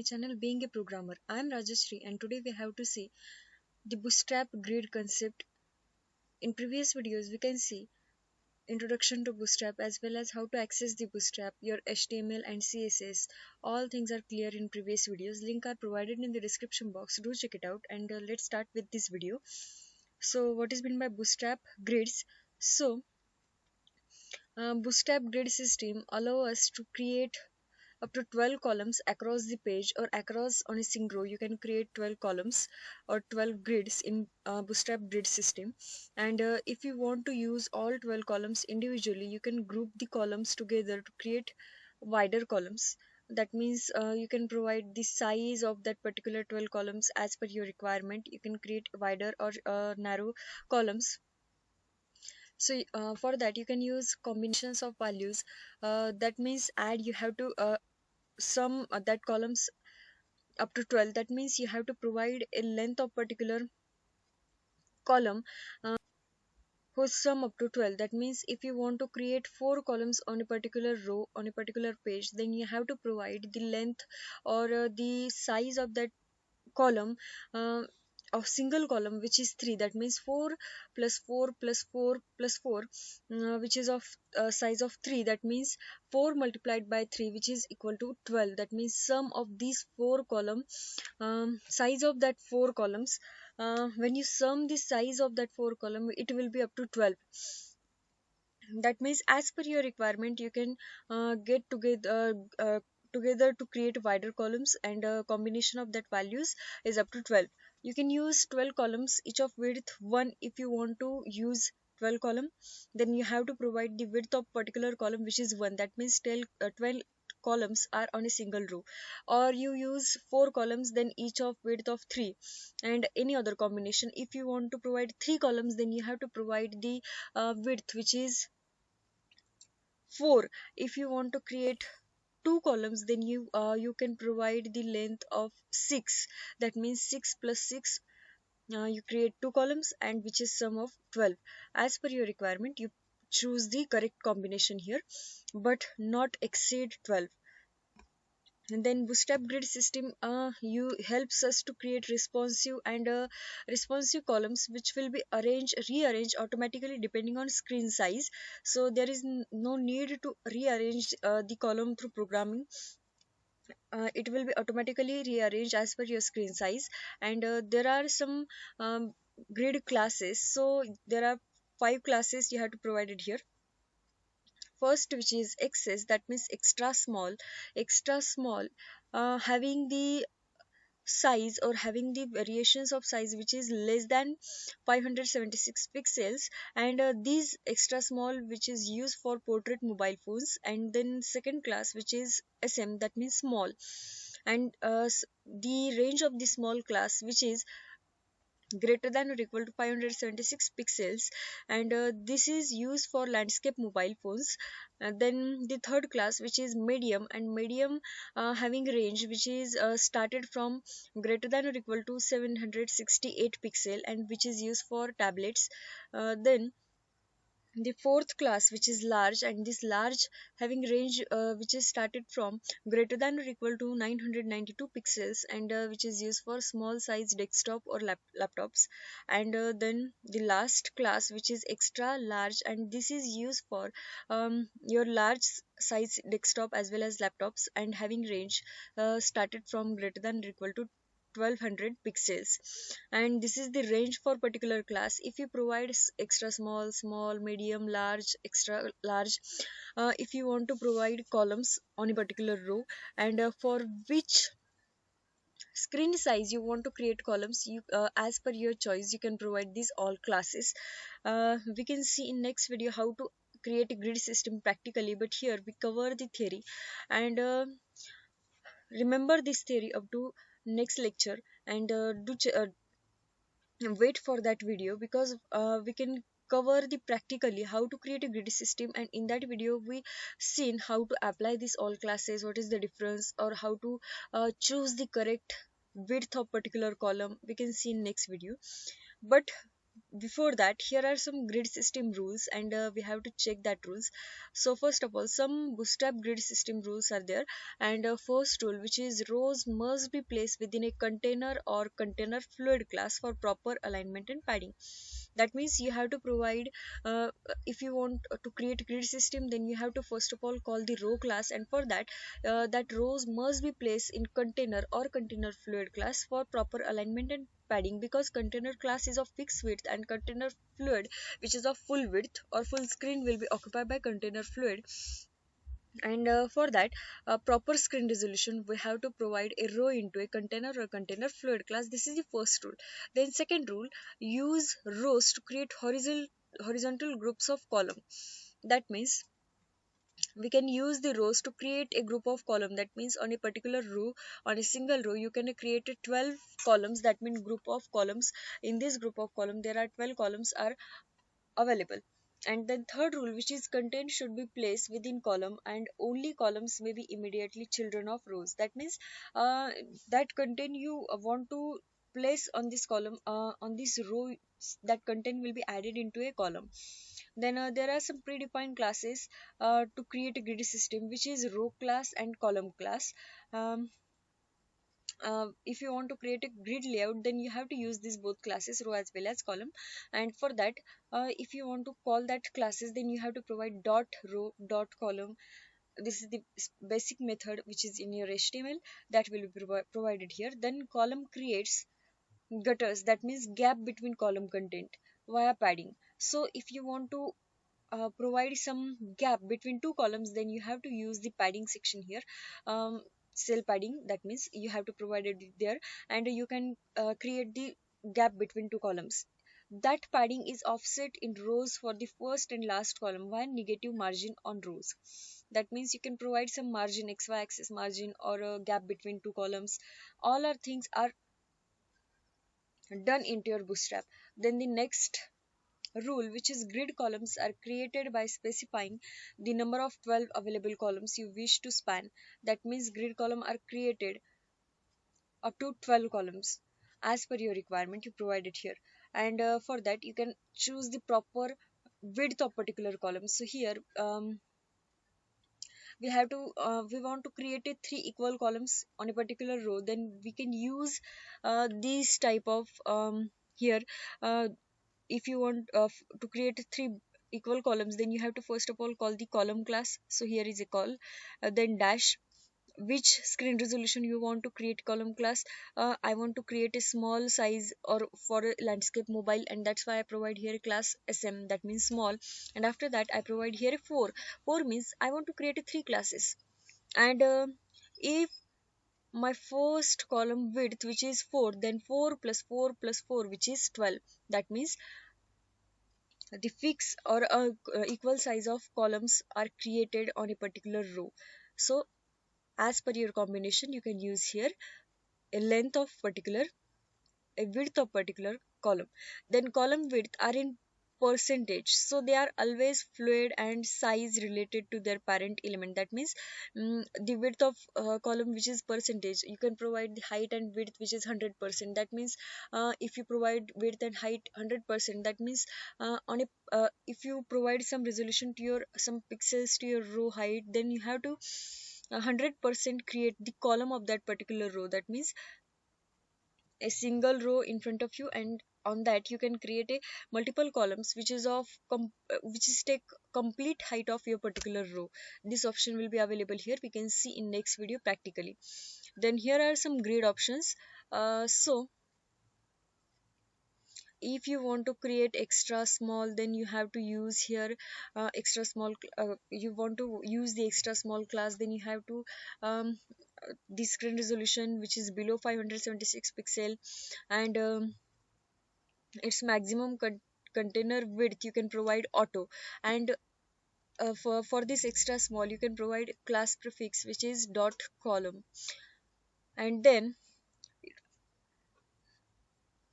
my channel Being a Programmer. I am Rajashri and today we have to see the Bootstrap grid concept. In previous videos we can see introduction to Bootstrap as well as how to access the Bootstrap, your HTML and CSS. All things are clear in previous videos. Link are provided in the description box. Do check it out and let's start with this video. So what is meant by Bootstrap grids? So Bootstrap grid system allow us to create up to 12 columns across the page or across on a single row. You can create 12 columns or 12 grids in Bootstrap grid system. And if you want to use all 12 columns individually, you can group the columns together to create wider columns. That means you can provide the size of that particular 12 columns as per your requirement. You can create wider or narrow columns. So for that you can use combinations of values. That means add, you have to sum that columns up to 12. That means you have to provide a length of particular column whose sum up to 12. That means if you want to create 4 columns on a particular row on a particular page, then you have to provide the length or the size of that column uh, of single column, which is 3. That means 4 plus 4 plus 4 plus 4, which is of size of 3. That means 4 multiplied by 3, which is equal to 12. That means sum of these 4 column, size of that 4 columns, when you sum the size of that 4 column, it will be up to 12. That means as per your requirement you can get together to create wider columns, and a combination of that values is up to 12. You can use 12 columns, each of width 1. If you want to use 12 column, then you have to provide the width of particular column, which is 1. That means 12 columns are on a single row. Or you use 4 columns, then each of width of 3, and any other combination. If you want to provide 3 columns, then you have to provide the width, which is 4. If you want to create 2 columns, then you can provide the length of 6. That means 6 plus 6, you create 2 columns, and which is sum of 12. As per your requirement you choose the correct combination here, but not exceed 12. And then Bootstrap grid system you helps us to create responsive columns, which will be rearranged automatically depending on screen size. So there is no need to rearrange the column through programming. It will be automatically rearranged as per your screen size. And there are some grid classes. So there are 5 classes you have to provide it here. First, which is XS, that means extra small, having the size or having the variations of size which is less than 576 pixels. And these extra small, which is used for portrait mobile phones. And then second class, which is SM, that means small, and the range of the small class, which is greater than or equal to 576 pixels, and this is used for landscape mobile phones. Then the third class, which is medium, and medium having range which is started from greater than or equal to 768 pixel, and which is used for tablets. Then the fourth class, which is large, and this large having range which is started from greater than or equal to 992 pixels, and which is used for small size desktop or laptops. And then the last class, which is extra large, and this is used for your large size desktop as well as laptops, and having range started from greater than or equal to 1200 pixels. And this is the range for particular class. If you provide extra small, medium, large, extra large, if you want to provide columns on a particular row, and for which screen size you want to create columns, you as per your choice you can provide these all classes. We can see in next video how to create a grid system practically, but here we cover the theory. And remember this theory up to next lecture, and wait for that video, because we can cover the practically how to create a grid system. And in that video we seen how to apply this all classes, what is the difference, or how to choose the correct width of particular column. We can see in next video. But before that, here are some grid system rules, and we have to check that rules. So first of all, some bootstrap grid system rules are there. And first rule, which is rows must be placed within a container or container fluid class for proper alignment and padding. That means you have to provide, if you want to create a grid system, then you have to first of all call the row class, and for that, that rows must be placed in container or container fluid class for proper alignment and padding, because container class is of fixed width and container fluid, which is of full width or full screen, will be occupied by container fluid. And for that, proper screen resolution, we have to provide a row into a container or container fluid class. This is the first rule. Then second rule, use rows to create horizontal groups of column. That means we can use the rows to create a group of column. That means on a particular row, on a single row, you can create a 12 columns. That means group of columns. In this group of column, there are 12 columns are available. And then third rule, which is content should be placed within column, and only columns may be immediately children of rows. That means uh, that content you want to place on this column, on this row, that content will be added into a column. Then there are some predefined classes to create a grid system, which is row class and column class. um, if you want to create a grid layout, then you have to use these both classes, row as well as column. And for that, if you want to call that classes, then you have to provide dot row dot column. This is the basic method which is in your HTML, that will be provided here. Then column creates gutters, that means gap between column content via padding. So if you want to provide some gap between two columns, then you have to use the padding section here. Cell padding, that means you have to provide it there, and you can create the gap between two columns. That padding is offset in rows for the first and last column, while negative margin on rows. That means you can provide some margin, xy axis margin, or a gap between two columns. All our things are done into your bootstrap. Then the next rule, which is grid columns are created by specifying the number of 12 available columns you wish to span. That means grid column are created up to 12 columns as per your requirement you provided here. And for that, you can choose the proper width of particular column. So here, we have to we want to create a three equal columns on a particular row, then we can use these type of here uh, if you want to create three equal columns, then you have to first of all call the column class. So here is a call, then dash which screen resolution you want to create column class. I want to create a small size or for a landscape mobile, and that's why I provide here a class sm, that means small. And after that, I provide here a 4 means I want to create a three classes. And if my first column width, which is 4, then 4 plus 4 plus 4, which is 12. That means the fix or equal size of columns are created on a particular row. So as per your combination, you can use here a length of particular, a width of particular column. Then column width are in percentage, so they are always fluid and size related to their parent element. That means the width of column, which is percentage, you can provide the height and width, which is 100%. That means if you provide width and height 100%, that means on a if you provide some resolution to your some pixels to your row height, then you have to 100% create the column of that particular row. That means a single row in front of you, and on that you can create a multiple columns, which is of which is take complete height of your particular row. This option will be available here, we can see in next video practically. Then here are some grid options. So if you want to create extra small, then you have to use here extra small you want to use the extra small class, then you have to the screen resolution which is below 576 pixel, and its maximum container width you can provide auto. And for this extra small, you can provide class prefix, which is dot column. And then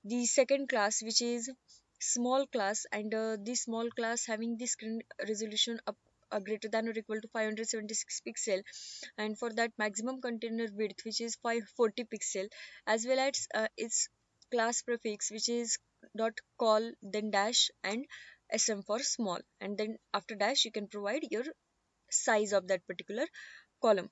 the second class, which is small class, and this small class having the screen resolution up greater than or equal to 576 pixel, and for that maximum container width, which is 540 pixel, as well as its class prefix, which is dot call, then dash and sm for small, and then after dash you can provide your size of that particular column.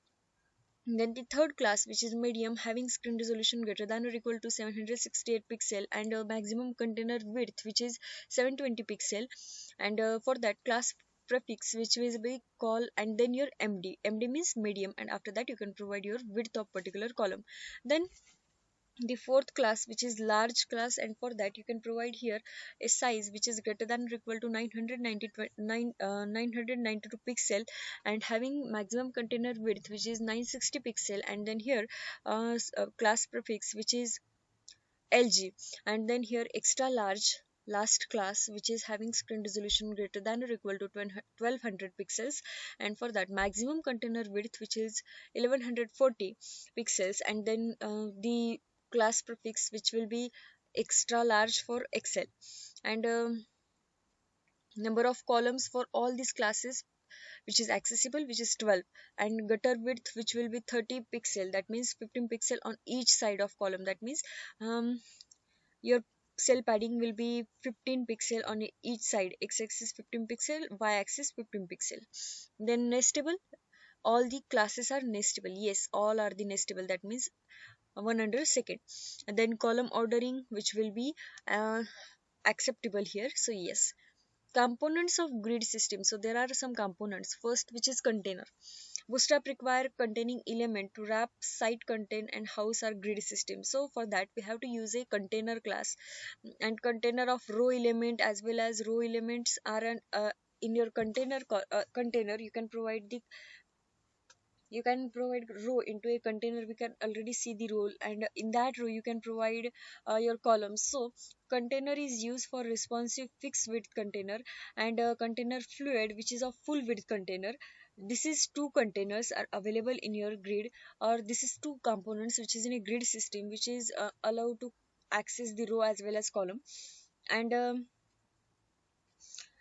Then the third class, which is medium, having screen resolution greater than or equal to 768 pixel and a maximum container width which is 720 pixel, and for that class prefix which will be call and then your md means medium, and after that you can provide your width of particular column. Then the fourth class, which is large class, and for that you can provide here a size which is greater than or equal to 992 pixel and having maximum container width which is 960 pixel, and then here class prefix which is LG, and then here extra large last class which is having screen resolution greater than or equal to 1200 pixels, and for that maximum container width which is 1140 pixels, and then the class prefix which will be extra large for Excel, and number of columns for all these classes which is accessible which is 12, and gutter width which will be 30 pixel, that means 15 pixel on each side of column, that means your cell padding will be 15 pixel on each side, x-axis 15 pixel, y-axis 15 pixel. Then nestable, all the classes are nestable, yes, all are the nestable, that means one under second. And then column ordering which will be acceptable here, so yes. Components of grid system, so there are some components. First, which is container. Bootstrap require containing element to wrap site content and house our grid system. So for that we have to use a container class, and container of row element as well as row elements are in your container you can provide row into a container. We can already see the role, and in that row you can provide your columns. So container is used for responsive fixed width container, and container fluid which is a full width container. This is two containers are available in your grid, or this is two components which is in a grid system which is allowed to access the row as well as column. And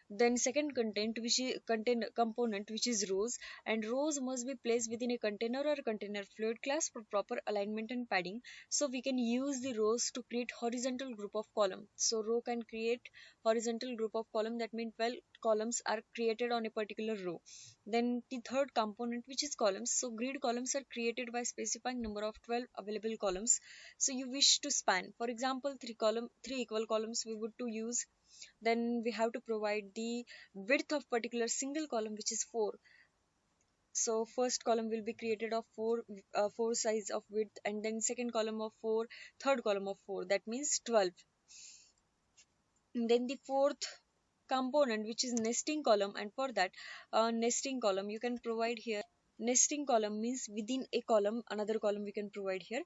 then second content which is contain component which is rows, and rows must be placed within a container or container fluid class for proper alignment and padding. So we can use the rows to create horizontal group of column. So row can create horizontal group of column, that means 12 columns are created on a particular row. Then the third component which is columns, so grid columns are created by specifying number of 12 available columns so you wish to span. For example, three equal columns we would to use, then we have to provide the width of particular single column which is 4. So first column will be created of 4 size of width, and then second column of 4, third column of 4, that means 12. And then the fourth component which is nesting column, and for that nesting column you can provide here. Nesting column means within a column another column we can provide here,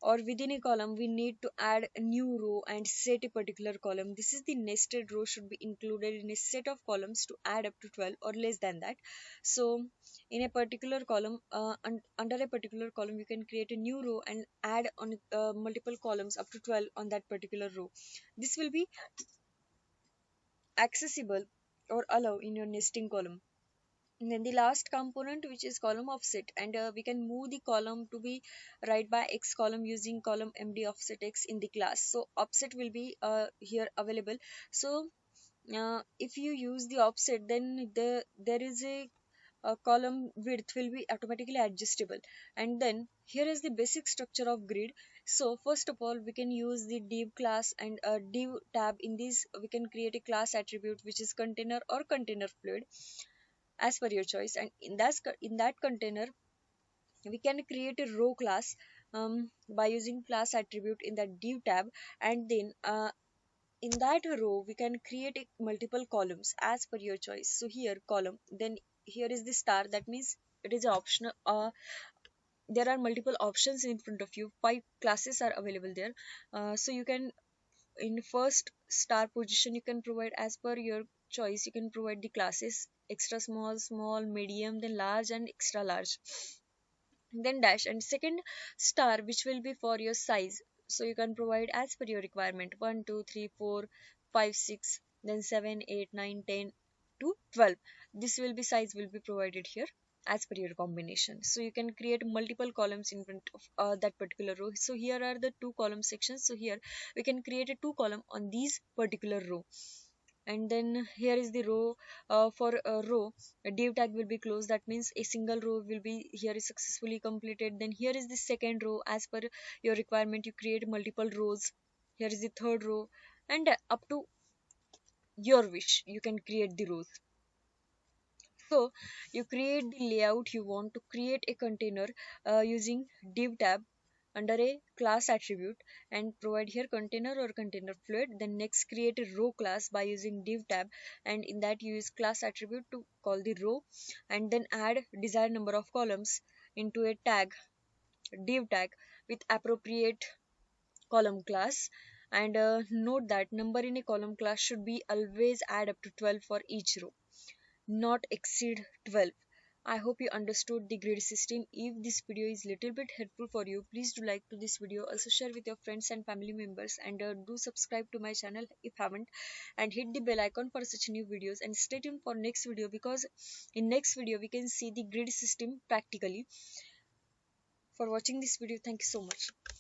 or within a column we need to add a new row and set a particular column. This is the nested row should be included in a set of columns to add up to 12 or less than that. So in a particular column under a particular column you can create a new row and add on multiple columns up to 12 on that particular row. This will be accessible or allow in your nesting column. And then the last component which is column offset, and we can move the column to be right by x column using column md offset x in the class. So offset will be here available. So if you use the offset, then there is a column width will be automatically adjustable. And then here is the basic structure of grid. So first of all we can use the div class, and div tab. In this we can create a class attribute which is container or container fluid as per your choice, and in that container we can create a row class by using class attribute in the div tab, and then in that row we can create multiple columns as per your choice. So here column, then here is the star, that means it is optional. There are multiple options in front of you, 5 classes are available there. So you can in first star position you can provide as per your choice. You can provide the classes extra small, small, medium, then large and extra large, then dash, and second star which will be for your size. So you can provide as per your requirement 1 2 3 4 5 6, then 7 8 9 10 to 12. This will be size will be provided here as per your combination. So you can create multiple columns in front of that particular row. So here are the two column sections. So here we can create a two column on these particular row. And then here is the row. For a row, a div tag will be closed. That means a single row will be here is successfully completed. Then here is the second row. As per your requirement, you create multiple rows. Here is the third row, and up to your wish, you can create the rows. So you create the layout. You want to create a container using div tab under a class attribute, and provide here container or container fluid. Then next create a row class by using div tab, and in that you use class attribute to call the row, and then add desired number of columns into a tag, div tag, with appropriate column class. And note that number in a column class should be always add up to 12 for each row, not exceed 12. I hope you understood the grid system. If this video is little bit helpful for you, please do like to this video, also share with your friends and family members, and do subscribe to my channel if haven't, and hit the bell icon for such new videos, and stay tuned for next video, because in next video we can see the grid system practically. For watching this video, thank you so much.